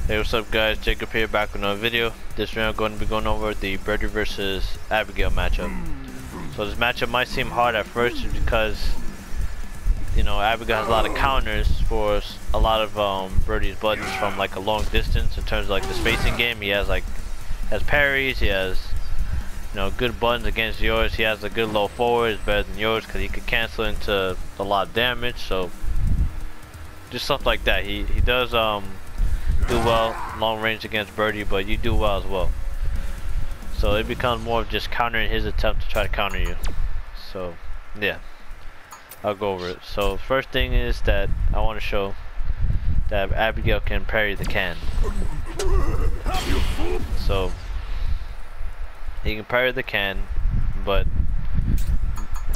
Hey, what's up guys, Jacob here, back with another video. This video I'm going to be going over the Birdie versus Abigail matchup. So this matchup might seem hard at first because, you know, Abigail has a lot of counters for a lot of Birdie's buttons from like a long distance in terms of like the spacing game. He has parries, he has, you know, good buttons against yours. He has a good low forward, it's better than yours because he could cancel into a lot of damage. So just stuff like that. He does do well long range against Birdie, but you do well as well. So it becomes more of just countering his attempt to try to counter you. So yeah, I'll go over it. So first thing is that I want to show that Abigail can parry the can. So he can parry the can, but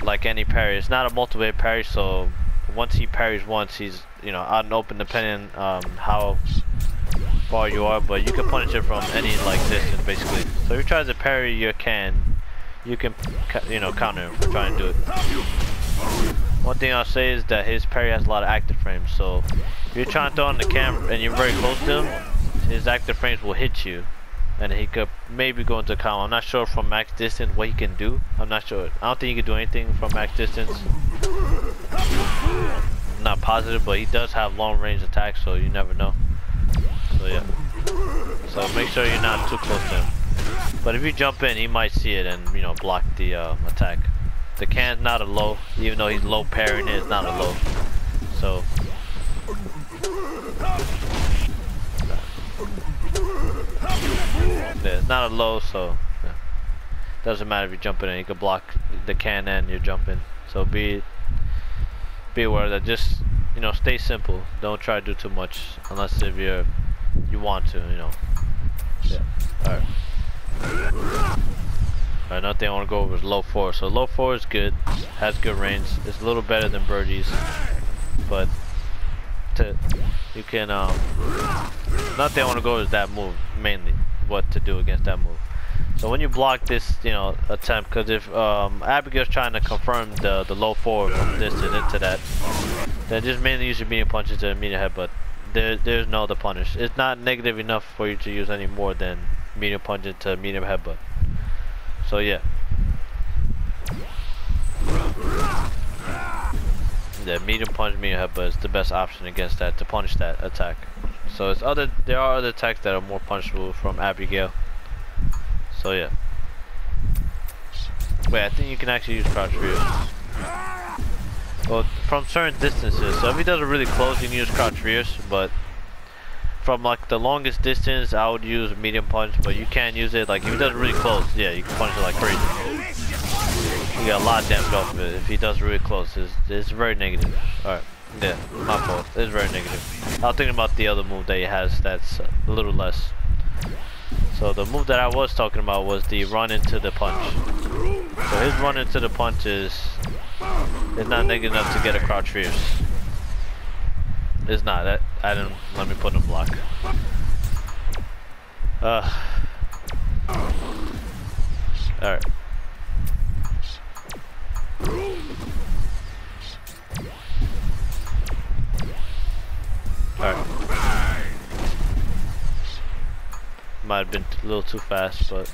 like any parry, it's not a multiple hit parry. So once he parries once, he's, you know, out and open depending how far you are, but you can punish it from any like distance basically. So if he tries to parry your can, you can, you know, counter him for trying to do it. One thing I'll say is that his parry has a lot of active frames. So if you're trying to throw on the can and you're very close to him, his active frames will hit you, and he could maybe go into counter. I'm not sure from max distance what he can do. I'm not sure. I don't think he can do anything from max distance. I'm not positive, but he does have long range attacks, so you never know. So yeah, so make sure you're not too close to him. But if you jump in, he might see it and, you know, block the attack. The can's not a low, even though he's low parrying it, it's not a low. So yeah, it's not a low, so yeah. Doesn't matter if you jump in, you can block the can and you're jumping. So be aware of that. Just, you know, stay simple. Don't try to do too much unless if you want to, you know. Yeah. Alright. Alright, another thing I want to go over is low 4. So low 4 is good, has good range. It's a little better than Birdie's, but you can another thing I want to go over is that move, mainly what to do against that move. So when you block this, you know, attempt, because if Abigail's trying to confirm the low 4 from this and into that, then just mainly use your medium punches to medium headbutt. There's no other punish. It's not negative enough for you to use any more than medium punch to medium headbutt. So yeah. Yeah, medium punch, medium headbutt is the best option against that, to punish that attack. So there are other attacks that are more punishable from Abigail. So yeah. Wait, I think you can actually use crouch rears. Well, from certain distances. So if he does it really close, you can use crouch rears, but from like the longest distance, I would use medium punch, but you can't use it like if he does it really close. Yeah, you can punch it like crazy. You get a lot of damage off of it. If he does it really close, it's very negative. Alright, yeah, my fault. It's very negative. I was thinking about the other move that he has that's a little less. So the move that I was talking about was the run into the punch. So his run into the punch is not negative enough to get a crouch rears. It's not. I didn't let me put in a block. Alright. Alright. Might have been a little too fast, but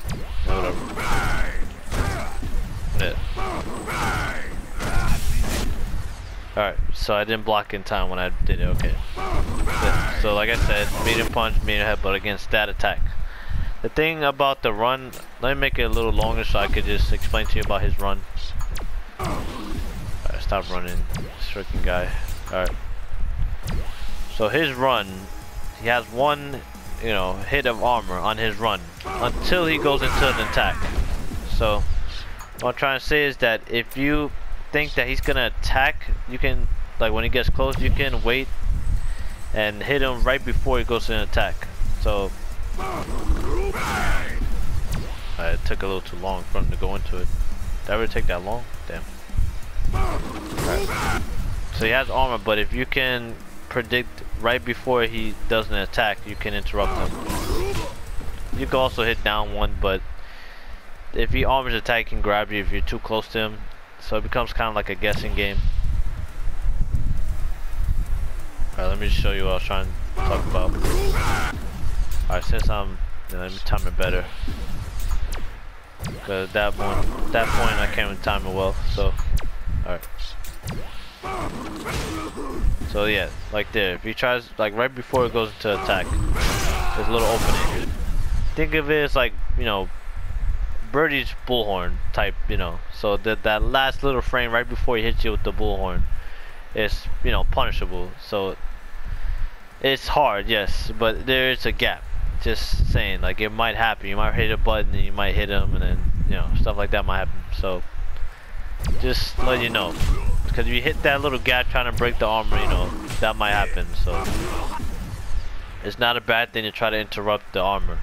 whatever. Yeah. Alright, so I didn't block in time when I did it, okay. Yeah. So like I said, medium punch, medium headbutt against that attack. The thing about the run, let me make it a little longer so I could just explain to you about his run. Alright, stop running, this freaking guy. Alright. So his run, he has one, you know, hit of armor on his run until he goes into an attack. So what I'm trying to say is that if you think that he's gonna attack, you can, like when he gets close, you can wait and hit him right before he goes to an attack. So it took a little too long for him to go into it. Did I really take that long? Damn. Right. So he has armor, but if you can predict right before he does an attack, you can interrupt him. You can also hit down one, but if he armors attack, he can grab you if you're too close to him. So it becomes kind of like a guessing game. Alright, let me just show you what I was trying to talk about. since I'm, let me time it better. Cause that point I can't even time it well. So, all right. So yeah, like there. If he tries, like right before it goes into attack, there's a little opening. Think of it as like, you know, Birdie's bullhorn type, you know. So that last little frame right before he hits you with the bullhorn is, you know, punishable. So it's hard, yes, but there's a gap. Just saying, like it might happen. You might hit a button and you might hit him, and then, you know, stuff like that might happen. So just let you know, because if you hit that little gap trying to break the armor, you know, that might happen. So it's not a bad thing to try to interrupt the armor.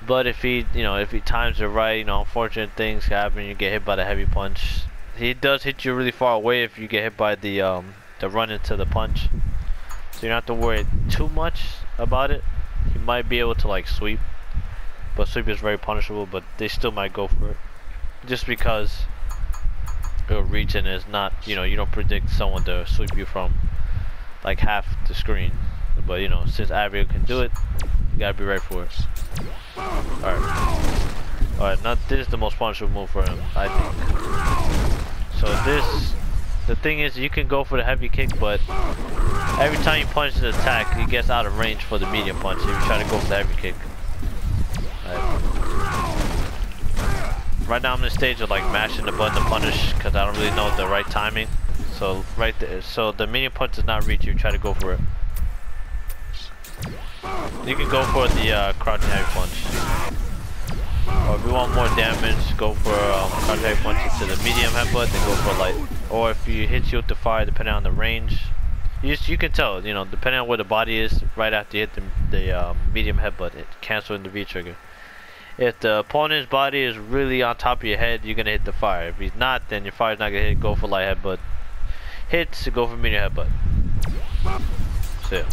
But if he, you know, if he times it right, you know, unfortunate things happen. You get hit by the heavy punch. He does hit you really far away if you get hit by the run into the punch. So you don't have to worry too much about it. He might be able to like sweep, but sweep is very punishable. But they still might go for it, just because your region is not, you know, you don't predict someone to sweep you from like half the screen. But you know, since Abigail can do it, you gotta be ready for it. Alright, now this is the most punishable move for him, I think. So this, the thing is, you can go for the heavy kick, but every time you punch his attack, he gets out of range for the medium punch if you try to go for the heavy kick. Right now I'm in the stage of like mashing the button to punish, because I don't really know the right timing. So right there, so the medium punch does not reach you, try to go for it. You can go for the crouching heavy punch. Or if you want more damage, go for crouching heavy punch into the medium headbutt, then go for light. Or if you hit you with the fire, depending on the range, you can tell, you know, depending on where the body is, right after you hit the medium headbutt, it cancels the V trigger. If the opponent's body is really on top of your head, you're gonna hit the fire. If he's not, then your fire's not gonna hit. Go for light headbutt. Hits, go for medium headbutt. So yeah.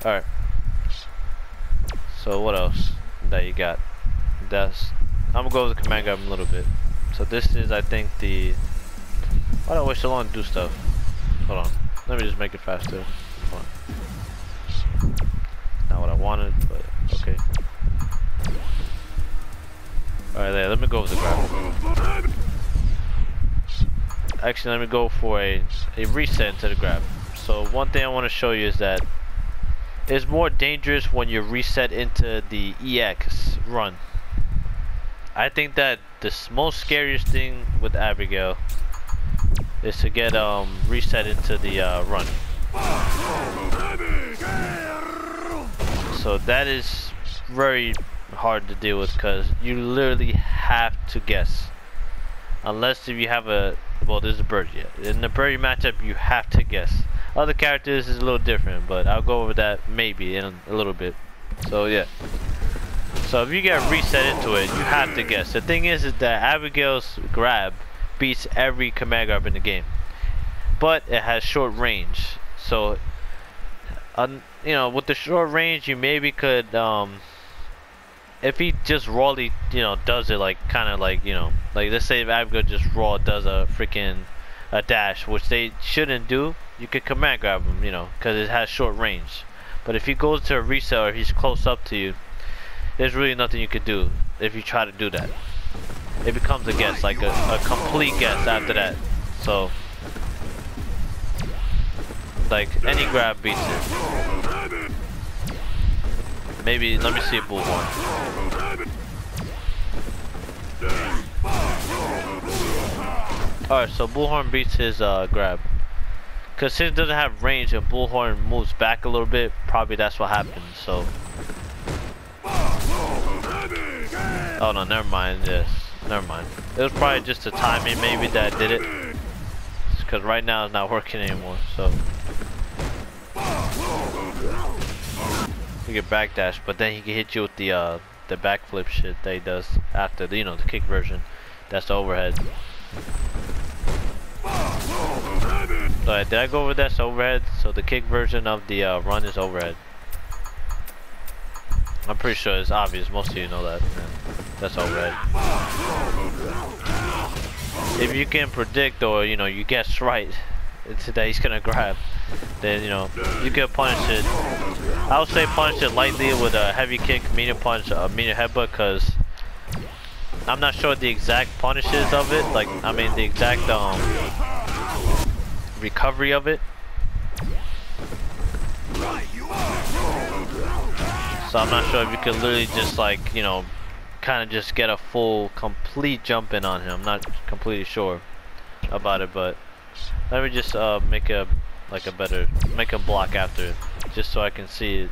Alright. So what else that you got? I'm gonna go with the command grab a little bit. So this is, I think, the. Why do I wait so long to do stuff? Hold on. Let me just make it faster. Hold on. Not what I wanted, but okay. Alright, there. Let me go with the grab. Actually, let me go for a reset into the grab. So one thing I want to show you is that it's more dangerous when you reset into the EX run. I think that the most scariest thing with Abigail is to get reset into the run. So that is very hard to deal with, because you literally have to guess. Unless if you have a, well, this is a Birdie. Yeah. In the Birdie matchup, you have to guess. Other characters is a little different, but I'll go over that maybe in a little bit. So yeah. So if you get reset into it, you have to guess. The thing is that Abigail's grab beats every command grab in the game, but it has short range. So, you know, with the short range, you maybe could, if he just rawly, you know, does it like kind of like, you know, like let's say if Abigail just raw does a freaking dash, which they shouldn't do, you could command grab him, you know, because it has short range. But if he goes to a reset or he's close up to you, there's really nothing you could do if you try to do that. It becomes a guess, like a complete guess after that. So, like any grab beats it. Maybe, let me see a bullhorn. Alright, so bullhorn beats his grab. Because since it doesn't have range and bullhorn moves back a little bit, probably that's what happened. So, oh no, never mind. Yes, never mind. It was probably just the timing maybe that did it. Because right now it's not working anymore. So you can backdash, but then he can hit you with the backflip shit that he does after the, you know, the kick version. That's the overhead. Alright, did I go over that's overhead? So the kick version of the run is overhead. I'm pretty sure it's obvious. Most of you know that. Man. That's overhead. If you can predict, or you know, you guess right, it's that he's gonna grab. then you know you can punish it. I would say punish it lightly with a heavy kick, medium punch, medium headbutt, because I'm not sure the exact punishes of it. Like I mean the exact recovery of it. So I'm not sure if you could literally just like, you know, kind of just get a full, complete jump in on him. I'm not completely sure about it, but let me just make a block after it, just so I can see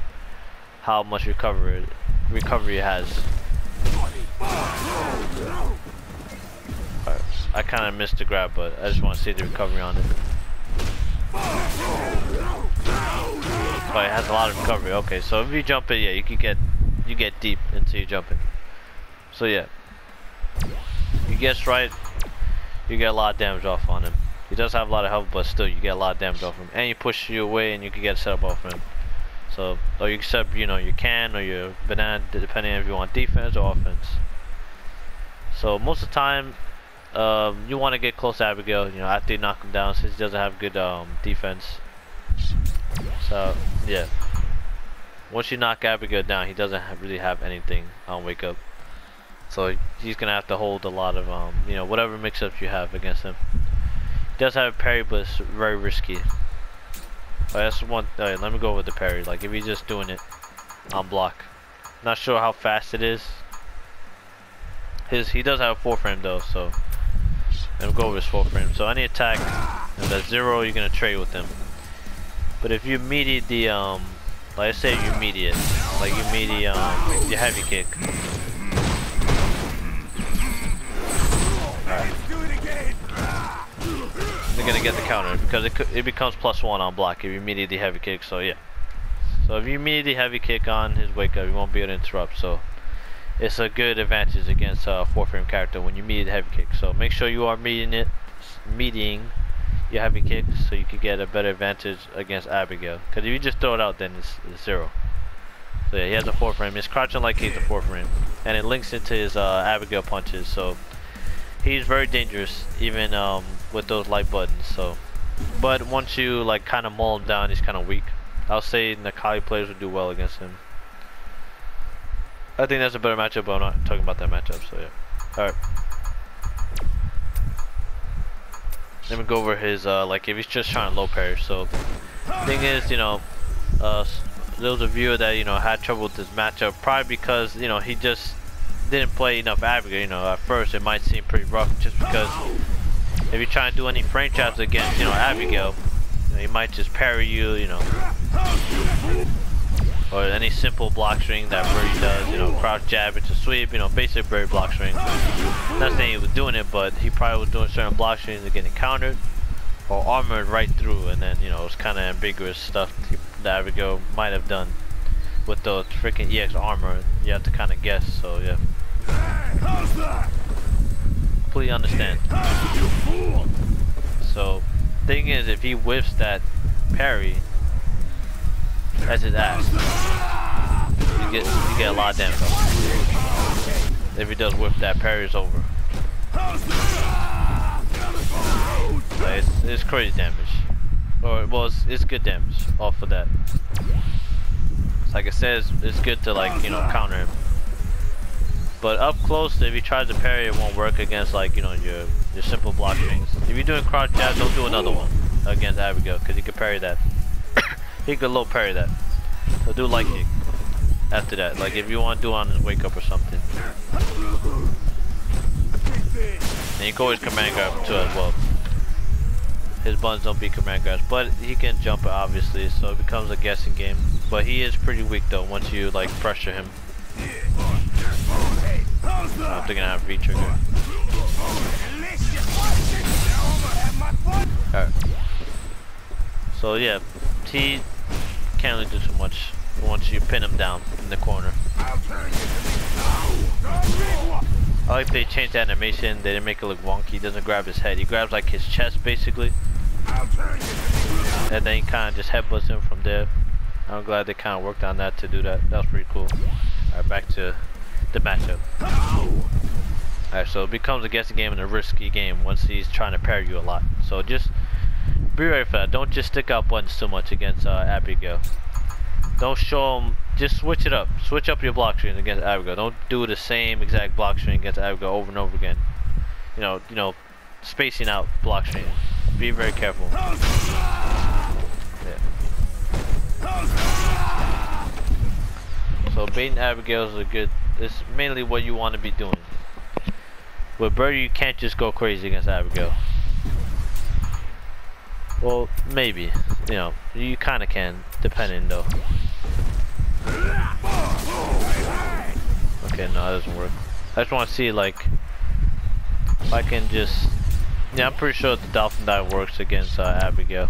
how much recovery it has. Alright, I kind of missed the grab, but I just want to see the recovery on it. Oh, it has a lot of recovery. Okay, so if you jump it, yeah, you get deep into your jumping. So yeah, you guess right, you get a lot of damage off on him. He does have a lot of health, but still, you get a lot of damage off him. And you push you away, and you can get a setup off him. So, or you can set up, you know, your can or your banana, depending on if you want defense or offense. So most of the time, you want to get close to Abigail, you know, after you knock him down, since he doesn't have good defense. So yeah, once you knock Abigail down, he doesn't really have anything on wake up. So he's gonna have to hold a lot of you know, whatever mix-ups you have against him. He does have a parry, but it's very risky. That's one. Let me go with the parry. Like if he's just doing it on block, not sure how fast it is. He does have a 4-frame though, so let me go over his 4-frame. So any attack that's 0, you're gonna trade with him. But if you immediate the like I say you immediate, like you immediate your heavy kick. Alright. You're gonna get the counter because it becomes +1 on block if you immediate the heavy kick. So yeah. So if you immediate the heavy kick on his wake up, you won't be able to interrupt. So it's a good advantage against a 4-frame character when you meet the heavy kick. So make sure you are meeting your heavy kick so you can get a better advantage against Abigail. Because if you just throw it out, then it's 0. So yeah, he has a 4-frame. He's crouching like he's a 4-frame, and it links into his Abigail punches. So he's very dangerous, even with those light buttons. So, but once you like kind of mull him down, he's kind of weak. I'll say Nakali players would do well against him. I think that's a better matchup, but I'm not talking about that matchup. So yeah. All right. Let me go over his like if he's just trying to low parry. So thing is, you know, there was a viewer that, you know, had trouble with this matchup, probably because, you know, he just didn't play enough Abigail. You know, at first it might seem pretty rough just because if you try and do any frame traps against, you know, Abigail, you know, he might just parry you, you know, or any simple block string that Birdie does, you know, crouch jab into sweep, you know, basic Birdie block string. Not saying he was doing it, but he probably was doing certain block strings that getting countered or armored right through, and then, you know, it's kind of ambiguous stuff that Abigail might have done with the freaking EX armor. You have to kind of guess. So yeah, completely understand. So thing is, if he whiffs that parry, that's his ass. You get a lot of damage. If he does whip that parry, it's over. Like, it's crazy damage. Or well, it's good damage off of that. Like I said, it's good to, like, you know, counter him. But up close, if he tries to parry, it won't work against, like, you know, your simple block strings. If you're doing crouch jab, don't do another one against Abigail, because he can parry that. He could low parry that. So do light kick after that. Like if you want to do it on his wake up or something. And you can always command grab too as well. His buttons don't beat command grabs, but he can jump it obviously, so it becomes a guessing game. But he is pretty weak though once you like pressure him. I'm thinking I have V-trigger. Alright. So yeah, he can't really do too much once you pin him down in the corner. I like they changed the animation. They didn't make it look wonky. He doesn't grab his head. He grabs like his chest basically, and then he kind of just headbutts him from there. I'm glad they kind of worked on that to do that. That was pretty cool. Alright, back to the matchup. Alright, so it becomes a guessing game and a risky game once he's trying to parry you a lot. So just Be ready for that. Don't just stick out buttons too much against Abigail. Don't show them. Just switch it up. Switch up your block screen against Abigail. Don't do the same exact block screen against Abigail over and over again. You know, spacing out block screen. Be very careful. Yeah. So baiting Abigail is a good. It's mainly what you want to be doing. With Birdie, you can't just go crazy against Abigail. Well, maybe. You know, you kind of can, depending though. Okay, no, that doesn't work. I just want to see, like, if I can just. Yeah, I'm pretty sure the dolphin dive works against Abigail.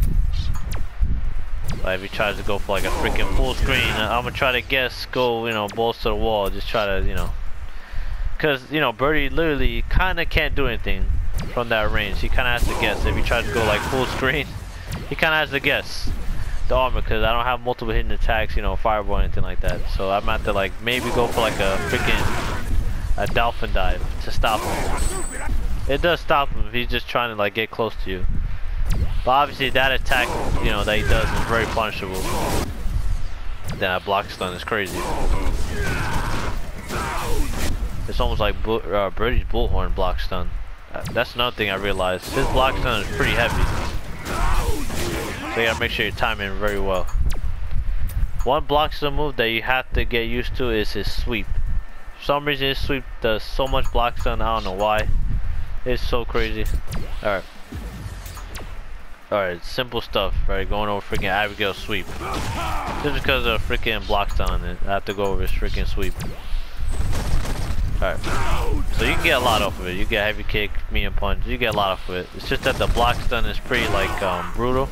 Like, if he tries to go for like a freaking full screen, I'm gonna try to guess, go, you know, balls to the wall, just try to, you know. Because, you know, Birdie literally kind of can't do anything from that range. He kind of has to guess. If he tries to go like full screen, he kind of has to guess the armor, because I don't have multiple hidden attacks, you know, fireball or anything like that. So I'm at to like maybe go for like a freaking dolphin dive to stop him. It does stop him if he's just trying to like get close to you. But obviously that attack, you know, that he does is very punishable. That block stun is crazy. It's almost like Birdie's bullhorn block stun. That's another thing I realized. His block stun is pretty heavy. So you gotta make sure you're timing very well. One block stun move that you have to get used to is his sweep. For some reason his sweep does so much block stun, I don't know why. It's so crazy. Alright. Alright, simple stuff, right? Going over freaking Abigail's sweep. Just because of freaking block stun on it, I have to go over his freaking sweep. Alright. So you can get a lot off of it. You get heavy kick, medium punch, you get a lot off of it. It's just that the block stun is pretty like brutal.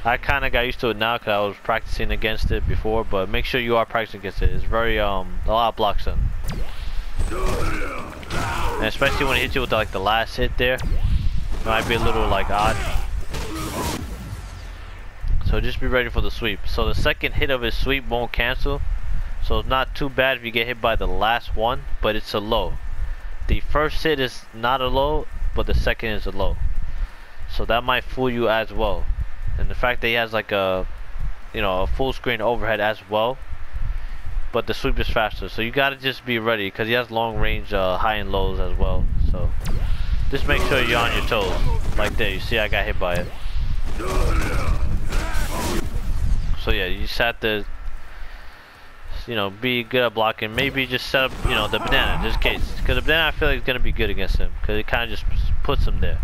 I kinda got used to it now because I was practicing against it before, but make sure you are practicing against it. It's very a lot of block stun. And especially when it hits you with like the last hit there. It might be a little like odd. So just be ready for the sweep. So the second hit of his sweep won't cancel. So it's not too bad if you get hit by the last one, but it's a low. The first hit is not a low, but the second is a low. So that might fool you as well. And the fact that he has like a, you know, a full screen overhead as well, but the sweep is faster. So you gotta just be ready because he has long range high and lows as well. So just make sure you're on your toes. Like there, you see I got hit by it. So yeah, you just have to, you know, be good at blocking. Maybe just set up, you know, the banana just in case. Because the banana I feel like is gonna be good against him because it kind of just puts him there.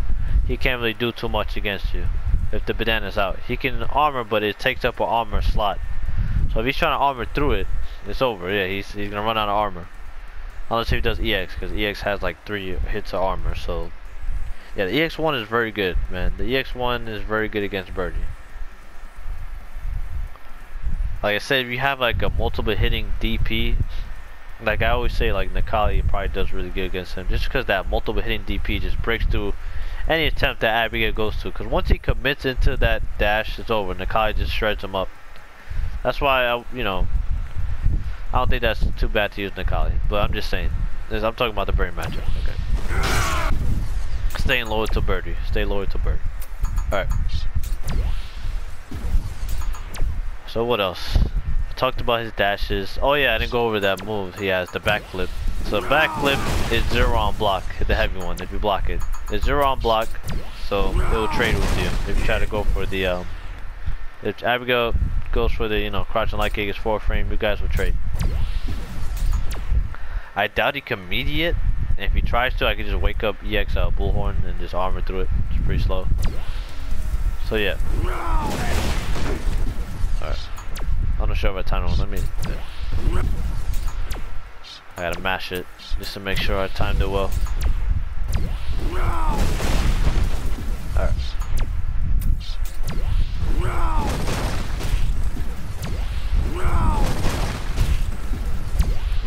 He can't really do too much against you if the banana's out. He can armor, but it takes up an armor slot. So if he's trying to armor through it, it's over. Yeah, he's gonna run out of armor. Unless if he does EX, because EX has like 3 hits of armor. So yeah, the EX1 is very good, man. The EX1 is very good against Birdie. Like I said, if you have like a multiple hitting DP, like I always say, like Nakali probably does really good against him, just because that multiple hitting DP just breaks through any attempt that Abigail goes to. Because once he commits into that dash, it's over. Nakali just shreds him up. That's why you know, I don't think that's too bad to use Nakali, but I'm just saying. I'm talking about the Birdie matchup. Okay. Staying loyal to Birdie. Stay loyal to Birdie. All right. So what else? I talked about his dashes. Oh yeah, I didn't go over that move. He has the backflip. So backflip is 0 on block, the heavy one. If you block it, it's 0 on block, so it will trade with you. If you try to go for the if Abigail goes for the, you know, crouch and light kick is 4 frame, you guys will trade. I doubt he can mediate. And if he tries to, I can just wake up EX bullhorn and just armor through it. It's pretty slow. So yeah. Alright. I'm not sure if I timed it. Let me. Yeah. I gotta mash it just to make sure I timed it well. Alright.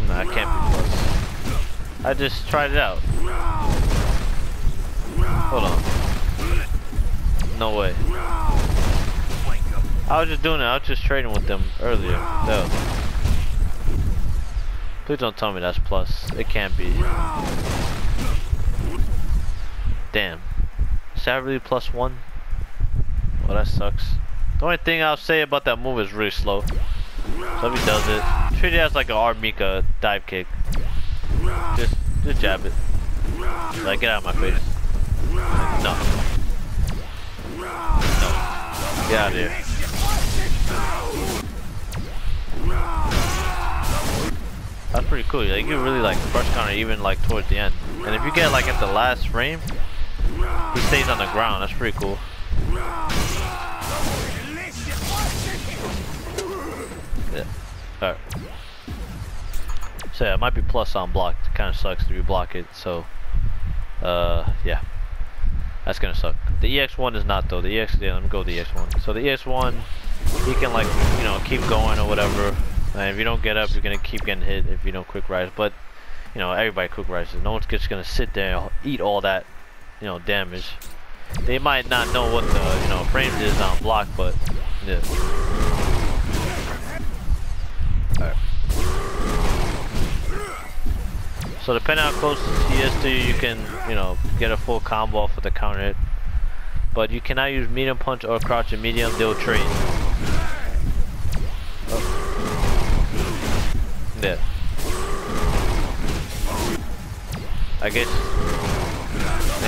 No, I can't be close. I just tried it out. Hold on. No way. I was just doing it. I was just trading with them earlier. No. Please don't tell me that's plus. It can't be. Damn. Is that really +1? Whatever. so that sucks. The only thing I'll say about that move is really slow. So if he does it, treat it as like an Armika dive kick. Just jab it. Like, get out of my face. No. No. Get out of here. That's pretty cool. Like, you really like crush counter even like towards the end. And if you get like at the last frame, he stays on the ground. That's pretty cool. Yeah. Alright. So yeah, it might be plus on block. It kind of sucks if you block it. So, yeah. That's gonna suck. The EX1 is not though. The EX, yeah, let me go with the EX1. So the EX1, he can like, you know, keep going or whatever. And if you don't get up, you're gonna keep getting hit if you don't quick rise. But, you know, everybody quick rises. No one's just gonna sit there and eat all that, you know, damage. They might not know what the, you know, frames is on block, but yeah. Alright. So depending on how close he is to you, you can, you know, get a full combo off with a counter hit. But you cannot use medium punch or crouch and medium, they'll trade. Oh. Yeah. I guess.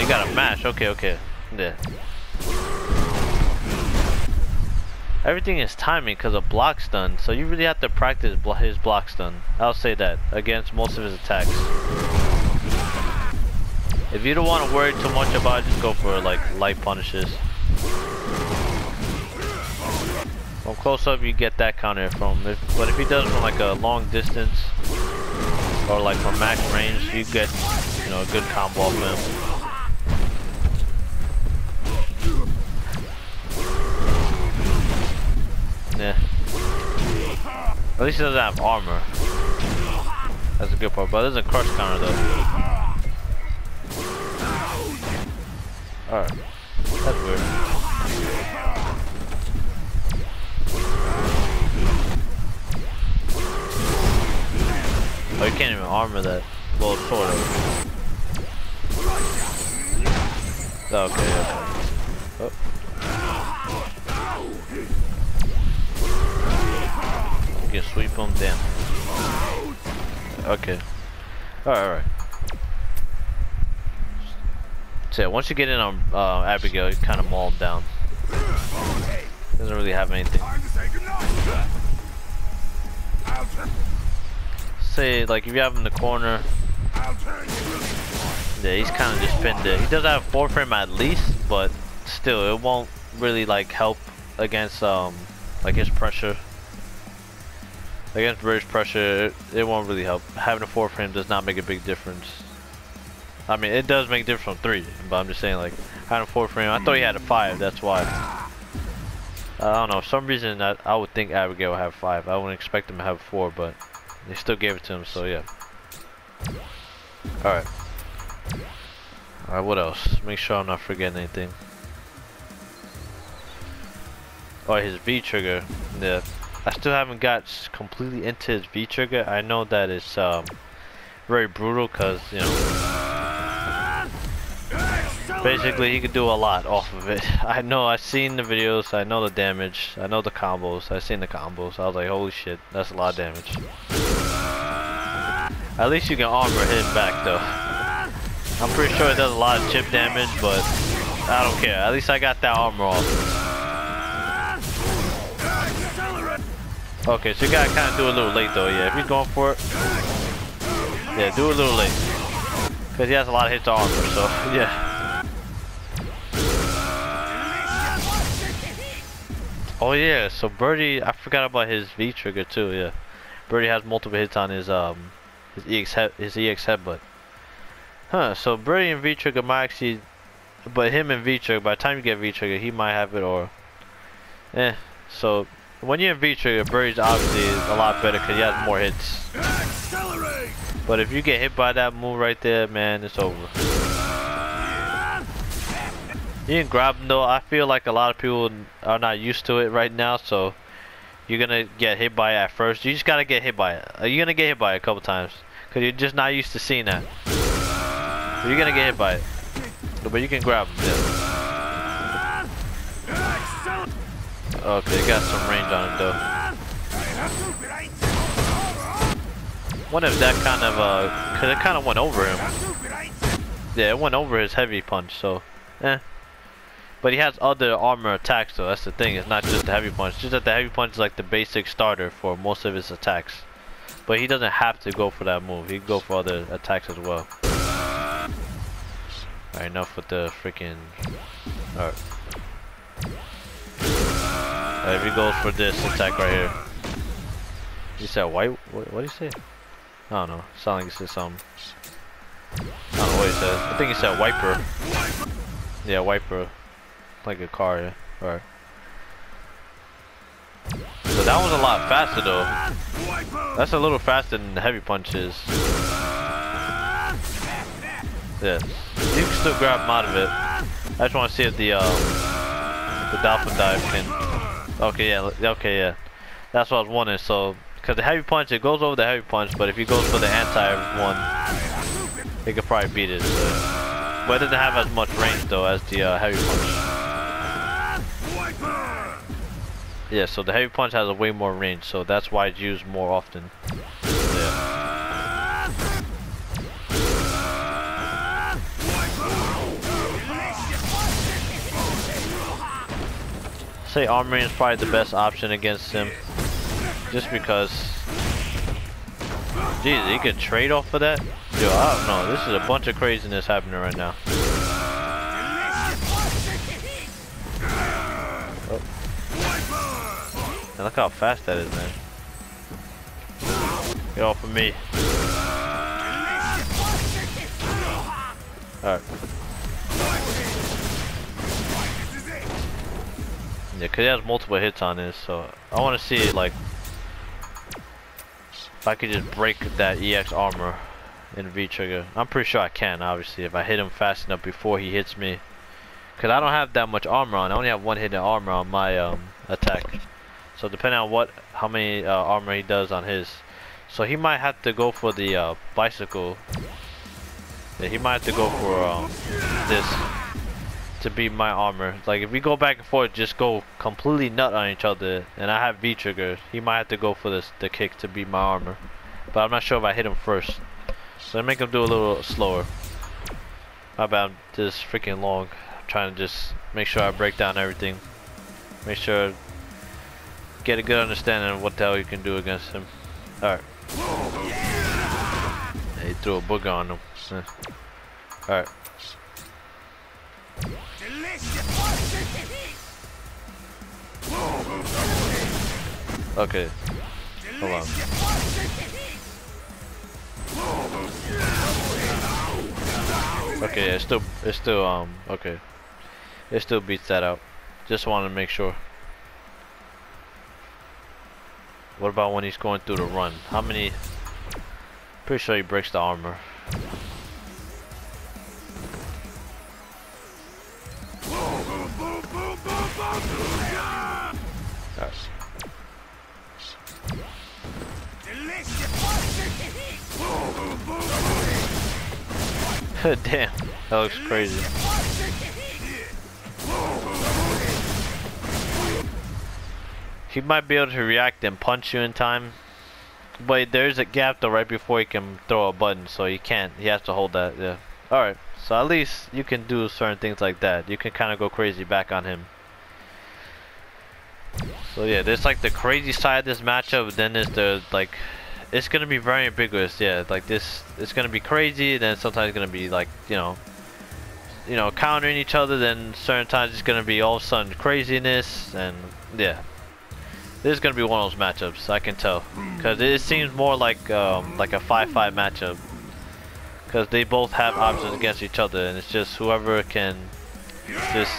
You got a mash, okay. Yeah. Everything is timing because of block stun, so you really have to practice his block stun. I'll say that against most of his attacks. If you don't want to worry too much about it, just go for like light punishes. From close up, you get that counter from. But if he does from like a long distance or like from max range, you get, you know, a good combo off him. Yeah. At least he doesn't have armor. That's a good part, but there's a crush counter though. Alright. That's weird. Oh, you can't even armor that. Well, sort of. Okay. Oh. You can sweep him down. Okay. Alright. So yeah, once you get in on Abigail, you kind of maul him down. Doesn't really have anything. Say, like, if you have him in the corner, yeah, he's kind of just pinned it. He does have 4 frame at least, but still, it won't really like help against like his pressure. Against British pressure, it won't really help. Having a 4 frame does not make a big difference. I mean, it does make a difference on 3, but I'm just saying, like, having a 4 frame, I thought he had a 5, that's why. I don't know, for some reason I would think Abigail would have 5. I wouldn't expect him to have 4, but they still gave it to him, so yeah. Alright. Alright, what else? Make sure I'm not forgetting anything. Oh, his V trigger. Yeah. I still haven't got completely into his V trigger. I know that it's very brutal because, you know, basically he could do a lot off of it. I know, I've seen the videos, I know the damage, I know the combos, I've seen the combos. I was like, holy shit, that's a lot of damage. At least you can armor him back though. I'm pretty sure it does a lot of chip damage, but I don't care. At least I got that armor off. Okay, so you gotta kind of do a little late though, yeah. If he's going for it, yeah, do a little late. Because he has a lot of hits to armor, so yeah. Oh yeah, so Birdie, I forgot about his V trigger too, yeah. Birdie has multiple hits on his EX headbutt. Huh, so Birdie and V trigger might actually, but him and V trigger, by the time you get V trigger, he might have it or, so when you're in V trigger, Birdie's obviously a lot better because he has more hits. But if you get hit by that move right there, man, it's over. You can grab him though. I feel like a lot of people are not used to it right now, so you're gonna get hit by it at first. You just gotta get hit by it. You're gonna get hit by it a couple times because you're just not used to seeing that. So you're gonna get hit by it, but you can grab him. Yeah. Okay, got some range on it though. Wonder if that kind of cause it kind of went over him. Yeah, it went over his heavy punch, so But he has other armor attacks though, that's the thing, it's not just the heavy punch. It's just that the heavy punch is like the basic starter for most of his attacks. But he doesn't have to go for that move, he can go for other attacks as well. Alright, enough with the freaking... Alright. If he goes for this attack right here. He said white? What did he say? I don't know, it sounded like he said something. I don't know what he said. I think he said wiper. Yeah, wiper. Like a car, yeah. Alright. So that was a lot faster though. That's a little faster than the heavy punches. Yeah. You can still grab him out of it. I just want to see if the dolphin dive can... Okay, yeah. That's what I was wondering, so... Because the heavy punch, it goes over the heavy punch, but if he goes for the anti one, he could probably beat it. So. But it doesn't have as much range though as the heavy punch. Yeah, so the heavy punch has a way more range, so that's why it's used more often. Yeah. Say armoring is probably the best option against him. Just because, jeez, he could trade off of that? Yo, I don't know, this is a bunch of craziness happening right now. Oh. And look how fast that is, man. Get off of me. Alright. Yeah, cause he has multiple hits on this, so I want to see it like if I could just break that EX armor in V trigger. I'm pretty sure I can, obviously, if I hit him fast enough before he hits me. Cause I don't have that much armor on. I only have one hit armor on my attack. So depending on how many armor he does on his, so he might have to go for the bicycle. Yeah, he might have to go for this to beat my armor. Like if we go back and forth, just go completely nut on each other, and I have V trigger, he might have to go for the kick to beat my armor. But I'm not sure if I hit him first, so I make him do a little slower. My bad, I'm just freaking long. I'm trying to just make sure I break down everything, make sure get a good understanding of what the hell you can do against him. Alright. He threw a booger on him. Alright. Okay. Hold on. Okay, it's still okay. It still beats that out. Just wanted to make sure. What about when he's going through the run? How many? Pretty sure he breaks the armor. Damn, that looks crazy. He might be able to react and punch you in time, but there's a gap though right before he can throw a button, so he can't. He has to hold that. Yeah. All right. So at least you can do certain things like that. You can kind of go crazy back on him. So yeah, there's like the crazy side of this matchup. Then there's the like, it's gonna be very ambiguous. Yeah, like this, it's gonna be crazy. Then sometimes it's gonna be like you know, countering each other. Then certain times it's gonna be all of a sudden craziness. And yeah, this is gonna be one of those matchups. I can tell, cause it seems more like a 5-5 matchup. Because they both have options against each other, and it's just whoever can just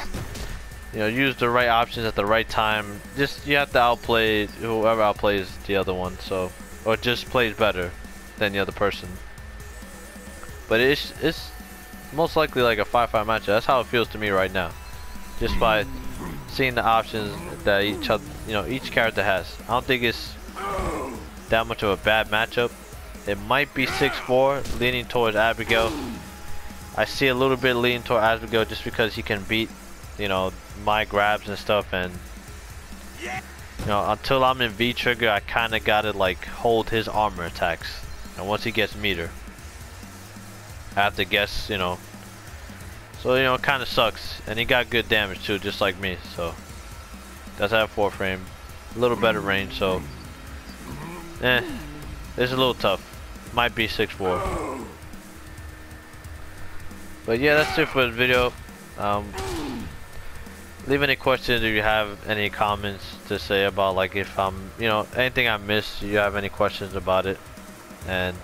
use the right options at the right time. Just you have to outplay whoever outplays the other one, so or just plays better than the other person. But it's most likely like a 5-5 matchup. That's how it feels to me right now, just by seeing the options that each character has. I don't think it's that much of a bad matchup. It might be 6-4, leaning towards Abigail. I see a little bit leaning toward Abigail just because he can beat, my grabs and stuff, and You know, until I'm in V trigger, I kind of gotta like hold his armor attacks, and once he gets meter, I have to guess, you know. So you know, it kind of sucks, and he got good damage too, just like me. So does have 4 frame, a little better range. So it's a little tough. Might be 6-4. But yeah, that's it for the video. Leave any questions if you have any comments to say about, like, if I'm, you know, anything I missed, you have any questions about it. And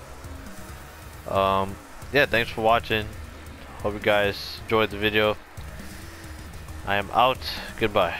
yeah, thanks for watching. Hope you guys enjoyed the video. I am out. Goodbye.